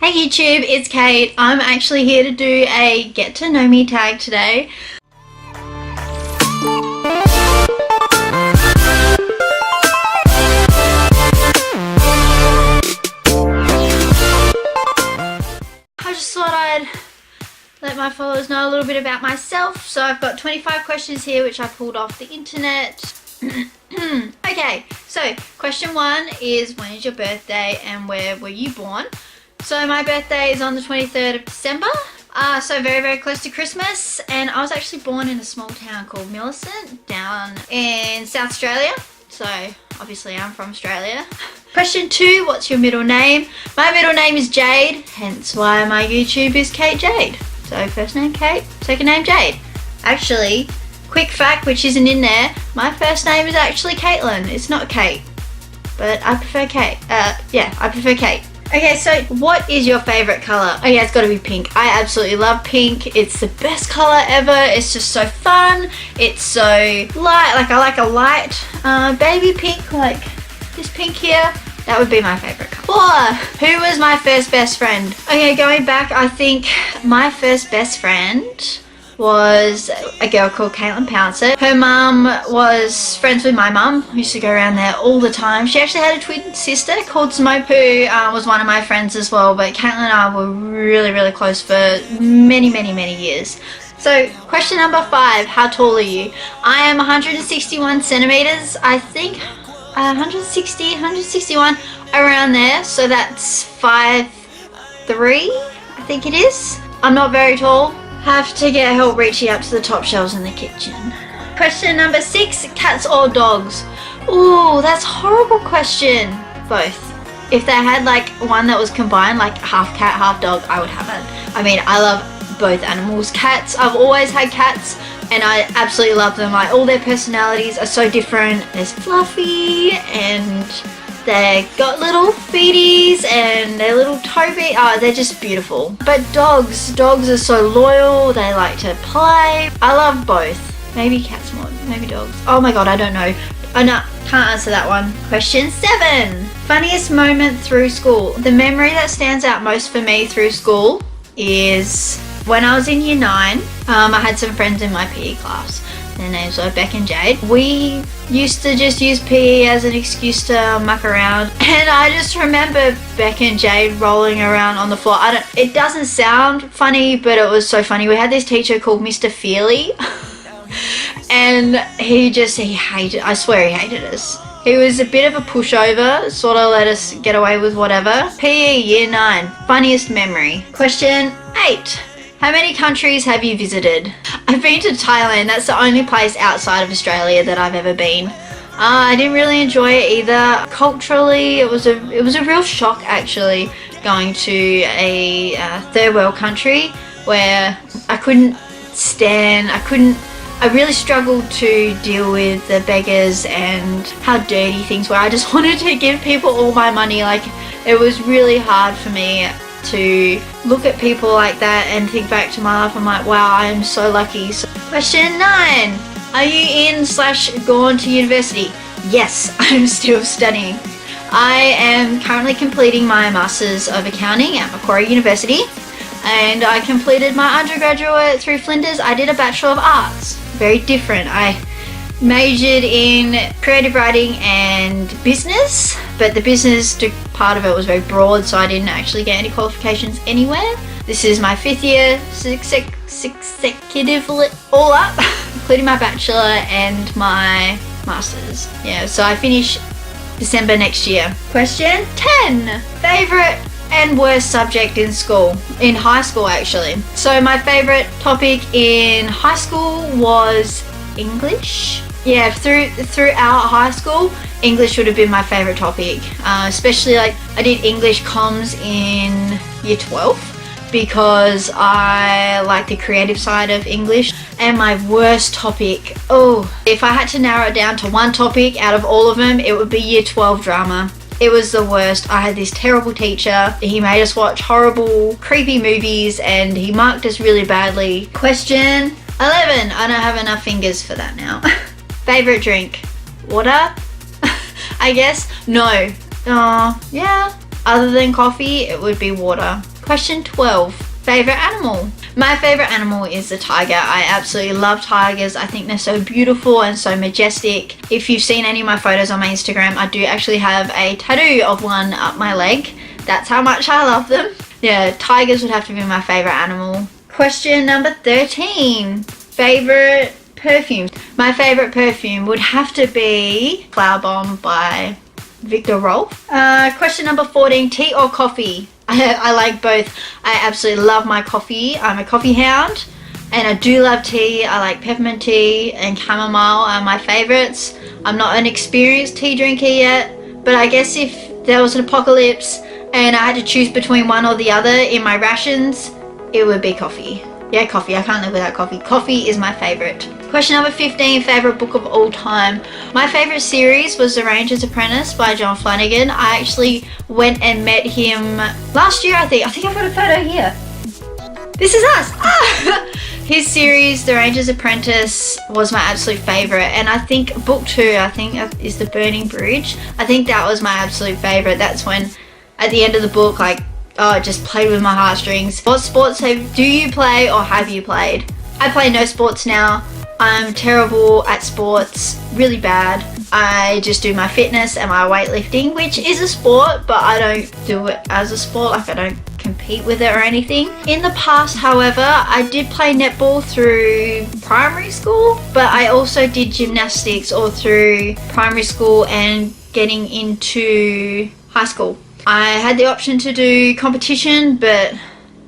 Hey YouTube, it's Kate. I'm actually here to do a get to know me tag today. I just thought I'd let my followers know a little bit about myself. So I've got 25 questions here which I pulled off the internet. Okay, so question 1 is, when is your birthday and where were you born? So my birthday is on the 23rd of December, so very close to Christmas, and I was actually born in a small town called Millicent down in South Australia, so obviously I'm from Australia. Question 2, what's your middle name? My middle name is Jade, hence why my YouTube is Cate Jade. So first name Kate, second name Jade. Actually, quick fact which isn't in there, my first name is actually Caitlin, it's not Kate, but I prefer Kate. Yeah, I prefer Kate. Okay, so what is your favorite color? Oh yeah, it's gotta be pink. I absolutely love pink. It's the best color ever. It's just so fun. It's so light, like I like a light baby pink, like this pink here. That would be my favorite color. 4, who was my first best friend? Okay, going back, I think my first best friend was a girl called Caitlin Pouncer. Her mum was friends with my mum. We used to go around there all the time. She actually had a twin sister called Smoke, who was one of my friends as well, but Caitlin and I were really close for many years. So question number 5, how tall are you? I am 161 centimeters, I think 160, 161, around there, so that's 5'3", I think it is. I'm not very tall. Have to get help reaching up to the top shelves in the kitchen. Question number 6, cats or dogs? Ooh, that's a horrible question. Both. If they had like one that was combined, like half cat, half dog, I would have it. I mean, I love both animals. Cats, I've always had cats and I absolutely love them. Like, all their personalities are so different. There's Fluffy and they got little feeties and their little Toby. Oh, they're just beautiful. But dogs are so loyal. They like to play. I love both. Maybe cats more, maybe dogs. Oh my god, I don't know. Oh no, can't answer that one. Question 7. Funniest moment through school. The memory that stands out most for me through school is when I was in year 9. I had some friends in my PE class. Their names were Beck and Jade. We used to just use PE as an excuse to muck around, and I just remember Beck and Jade rolling around on the floor. It doesn't sound funny, but it was so funny. We had this teacher called Mr. Feely and he hated, I swear he hated us. He was a bit of a pushover, sort of let us get away with whatever. PE year 9, funniest memory. Question 8. How many countries have you visited? I've been to Thailand. That's the only place outside of Australia that I've ever been. I didn't really enjoy it either. Culturally, it was a real shock actually, going to a third world country where I really struggled to deal with the beggars and how dirty things were. I just wanted to give people all my money. Like, it was really hard for me to look at people like that and think back to my life. I'm like, wow, I am so lucky. So, question 9. Are you in/gone to university? Yes, I'm still studying. I am currently completing my Masters of Accounting at Macquarie University, and I completed my undergraduate through Flinders. I did a Bachelor of Arts. Very different. I majored in creative writing and business, but the business part of it was very broad, so I didn't actually get any qualifications anywhere. This is my 5th year consecutively all up, including my bachelor and my masters. Yeah, so I finish December next year. Question 10. Favorite and worst subject in school, in high school actually. So my favorite topic in high school was English. Yeah, throughout high school, English would have been my favorite topic, especially like I did English comms in year 12 because I like the creative side of English. And my worst topic, if I had to narrow it down to one topic out of all of them, it would be year 12 drama. It was the worst. I had this terrible teacher. He made us watch horrible, creepy movies and he marked us really badly. Question 11. I don't have enough fingers for that now. Favorite drink? Water? I guess. No. Yeah. other than coffee, it would be water. Question 12. Favorite animal? My favorite animal is the tiger. I absolutely love tigers. I think they're so beautiful and so majestic. If you've seen any of my photos on my Instagram, I do actually have a tattoo of one up my leg. That's how much I love them. Yeah, tigers would have to be my favorite animal. Question number 13. Favorite perfume? My favorite perfume would have to be Flower Bomb by Victor Rolf. Question number 14. Tea or coffee? I like both. I absolutely love my coffee. I'm a coffee hound, and I do love tea. I like peppermint tea and chamomile are my favorites. I'm not an experienced tea drinker yet, but I guess if there was an apocalypse and I had to choose between one or the other in my rations, it would be coffee. Yeah, coffee. I can't live without coffee. Coffee is my favorite. Question number 15, favorite book of all time. My favorite series was The Ranger's Apprentice by John Flanagan. I actually went and met him last year, I think. I think I've got a photo here. This is us. Ah! His series, The Ranger's Apprentice, was my absolute favorite. And I think book 2, I think, is The Burning Bridge. I think that was my absolute favorite. That's when, at the end of the book, like, oh, it just played with my heartstrings. What sports do you play or have you played? I play no sports now. I'm terrible at sports, really bad. I just do my fitness and my weightlifting, which is a sport, but I don't do it as a sport. Like, I don't compete with it or anything. In the past, however, I did play netball through primary school, but I also did gymnastics all through primary school and getting into high school. I had the option to do competition, but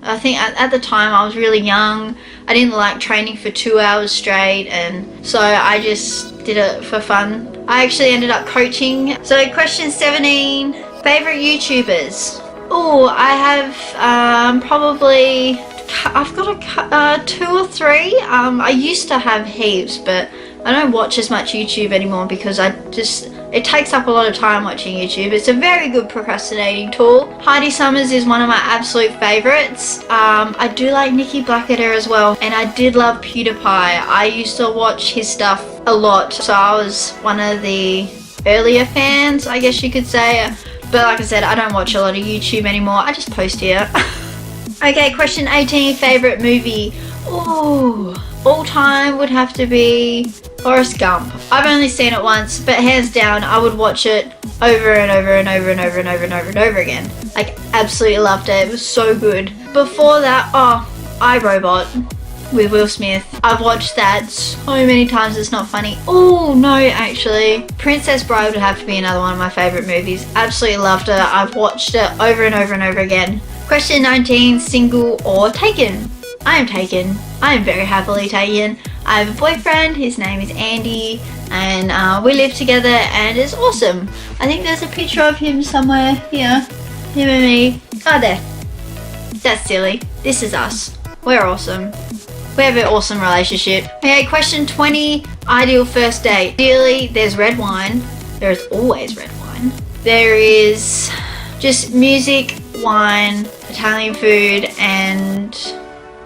I think at the time I was really young. I didn't like training for 2 hours straight, and so I just did it for fun. I actually ended up coaching. So question 17, favorite YouTubers? Oh, I have probably, I've got 2 or 3. I used to have heaps, but I don't watch as much YouTube anymore because it takes up a lot of time watching YouTube. It's a very good procrastinating tool. Heidi Summers is one of my absolute favorites. I do like Nikki Blackadder as well, and I did love PewDiePie. I used to watch his stuff a lot, so I was one of the earlier fans, I guess you could say. But like I said, I don't watch a lot of YouTube anymore. I just post here. Okay, question 18, favorite movie. Ooh, all time would have to be Forrest Gump. I've only seen it once, but hands down, I would watch it over and over and over and over and over and over and over again. Like, absolutely loved it. It was so good. Before that, iRobot with Will Smith. I've watched that so many times, it's not funny. Oh no, actually, Princess Bride would have to be another one of my favorite movies. Absolutely loved it. I've watched it over and over and over again. Question 19, single or taken? I am taken. I am very happily taken. I have a boyfriend, his name is Andy, and we live together, and it's awesome. I think there's a picture of him somewhere here. Him and me. Oh, there. That's silly. This is us. We're awesome. We have an awesome relationship. Okay, question 20, ideal first date. Ideally, there's red wine. There is always red wine. There is just music, wine, Italian food, and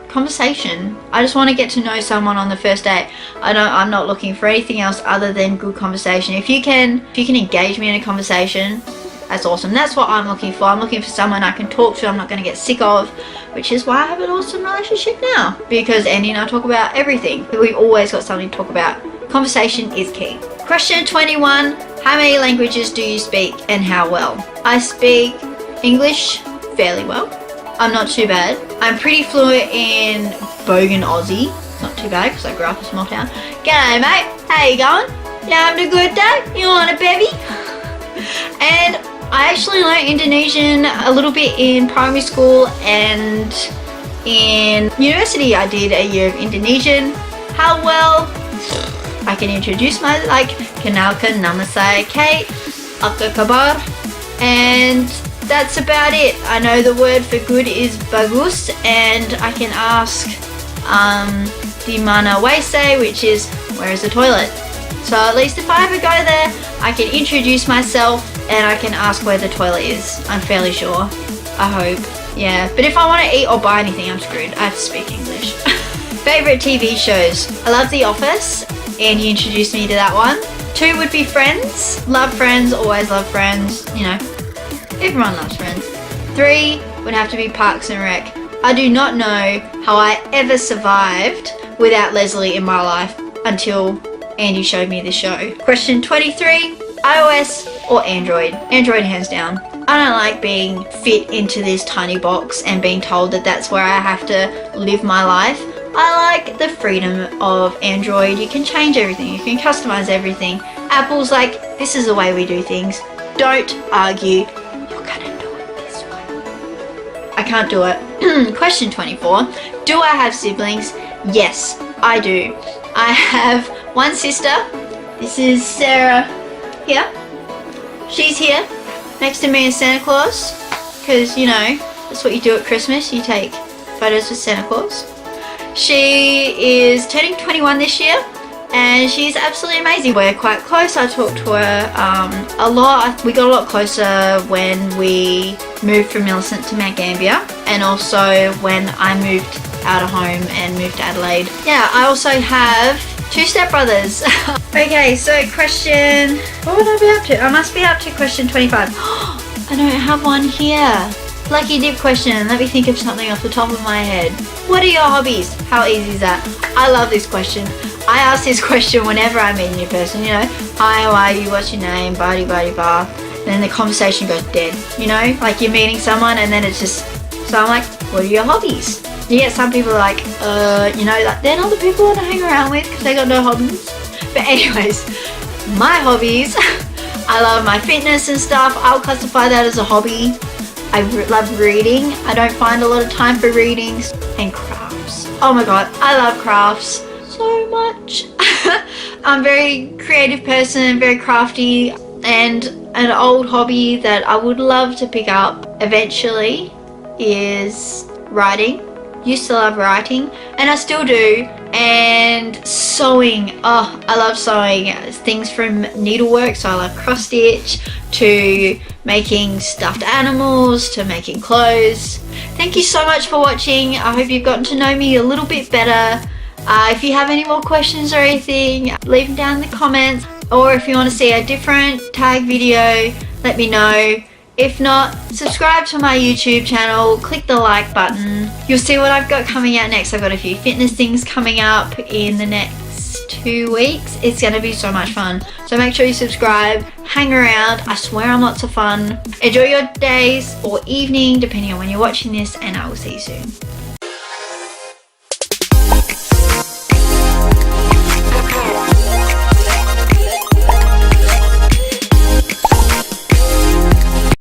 conversation. I just want to get to know someone on the first date. I'm not looking for anything else other than good conversation. If you can engage me in a conversation, that's awesome. That's what I'm looking for. I'm looking for someone I can talk to, I'm not going to get sick of, which is why I have an awesome relationship now, because Andy and I talk about everything. We've always got something to talk about. Conversation is key. Question 21, how many languages do you speak and how well? I speak English fairly well. I'm not too bad. I'm pretty fluent in Bogan Aussie. Not too bad because I grew up in a small town. G'day mate, how you going? You having a good day? You want a bevy? And I actually learned Indonesian a little bit in primary school, and in university I did a year of Indonesian. How well? I can introduce kenalkan nama saya Cate, apa kabar? And that's about it. I know the word for good is bagus, and I can ask di mana WC, which is where is the toilet. So at least if I ever go there, I can introduce myself and I can ask where the toilet is. I'm fairly sure. I hope. Yeah, but if I want to eat or buy anything, I'm screwed. I have to speak English. Favorite TV shows. I love The Office, and you introduced me to that one. 2 would be Friends. Love Friends, always love Friends, you know. Everyone loves Friends. 3 would have to be Parks and Rec. I do not know how I ever survived without Leslie in my life until Andy showed me this show. Question 23, iOS or Android? Android hands down. I don't like being fit into this tiny box and being told that that's where I have to live my life. I like the freedom of Android. You can change everything, you can customize everything. Apple's like, this is the way we do things. Don't argue. You're gonna do it this way. I can't do it. Question 24. Do I have siblings? Yes, I do. I have one sister. This is Sarah here. She's here next to me is Santa Claus, because you know that's what you do at Christmas, you take photos with Santa Claus. She is turning 21 this year and she's absolutely amazing. We're quite close. I talk to her a lot. We got a lot closer when we moved from Millicent to Mount Gambier, and also when I moved out of home and moved to Adelaide. Yeah, I also have 2 stepbrothers. Okay, so question, what would I be up to? I must be up to question 25. I don't have one here. Lucky dip question. Let me think of something off the top of my head. What are your hobbies? How easy is that? I love this question. I ask this question whenever I meet a new person, you know. Hi, how are you? What's your name? Blah, blah, blah. And then the conversation goes dead, you know? Like you're meeting someone and then it's just, so I'm like, what are your hobbies? You get some people like, you know, like they're not the people I want to hang around with because they got no hobbies. But anyways, my hobbies, I love my fitness and stuff. I'll classify that as a hobby. I love reading. I don't find a lot of time for reading. And crafts. Oh my god, I love crafts so much. I'm a very creative person, very crafty, and an old hobby that I would love to pick up eventually is writing. Used to love writing and I still do, and sewing. Oh, I love sewing things from needlework, so I love cross stitch to making stuffed animals to making clothes. Thank you so much for watching. I hope you've gotten to know me a little bit better. If you have any more questions or anything, leave them down in the comments, or if you want to see a different tag video, let me know. If not, subscribe to my YouTube channel, click the like button. You'll see what I've got coming out next. I've got a few fitness things coming up in the next 2 weeks. It's going to be so much fun. So make sure you subscribe, hang around. I swear I'm lots of fun. Enjoy your days or evening, depending on when you're watching this, and I will see you soon.